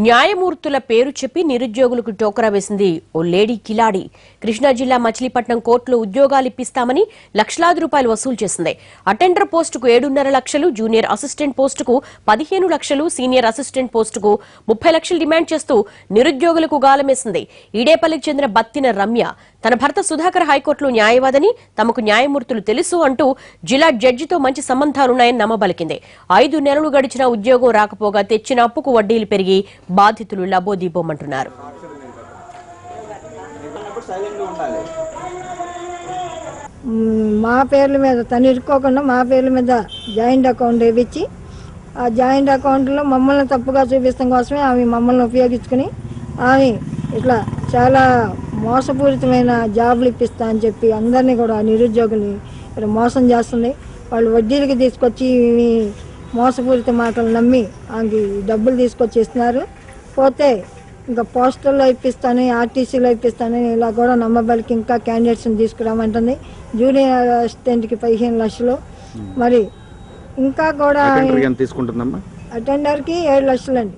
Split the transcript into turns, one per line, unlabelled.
న్యాయమూర్తుల పేరు చెప్పి నిరుద్యోగులకు టోకరా వేసింది ఓ లేడీ కిలాడి. కృష్ణా జిల్లా మచిలీపట్నం కోర్టులో ఉద్యోగాలు ఇప్పిస్తామని లక్షలాది రూపాయలు వసూలు చేసింది. అటెండర్ పోస్టుకు 7.5 లక్షలు, జూనియర్ అసిస్టెంట్ పోస్టుకు 15 లక్షలు, సీనియర్ అసిస్టెంట్ పోస్టుకు 30 లక్షలు డిమాండ్ చేస్తూ నిరుద్యోగులకు గాలమేసింది. ఈడేపల్లికి చెందిన బత్తిన రమ్య తన భర్త సుధాకర్ హైకోర్టులో న్యాయవాదని, తమకు న్యాయమూర్తులు తెలుసు అంటూ జిల్లా జడ్జితో మంచి సంబంధాలున్నాయని నమ్మబలికింది. 5 నెలలు గడిచిన ఉద్యోగం రాకపోగా తెచ్చిన అప్పుకు వడ్డీలు పెరిగి బాధితులు లబోదీబోమంటున్నారు.
మా పేర్ల మీద తను ఇరుక్కోకుండా మా పేర్ల మీద జాయింట్ అకౌంట్ వేయించి ఆ జాయింట్ అకౌంట్లో మమ్మల్ని తప్పుగా చూపించడం కోసమే ఆమె మమ్మల్ని ఉపయోగించుకుని ఆమె ఇట్లా చాలా మోసపూరితమైన జాబులు ఇప్పిస్తా అని చెప్పి అందరినీ కూడా నిరుద్యోగుల్ని ఇక్కడ మోసం చేస్తుంది. వాళ్ళు వడ్డీలకి తీసుకొచ్చి మోసపూరిత మాటలు నమ్మి ఆమెకి డబ్బులు తీసుకొచ్చి ఇస్తున్నారు. పోతే ఇంకా పోస్టల్లో ఇప్పిస్తాను, ఆర్టీసీలో ఇప్పిస్తాను ఇలా కూడా నమ్మబలికి ఇంకా క్యాండిడేట్స్ని తీసుకురామంటుంది. జూనియర్ అసిస్టెంట్కి 15 లక్షలు, మరి ఇంకా కూడా
అటెండర్కి 7
లక్షలు అండి.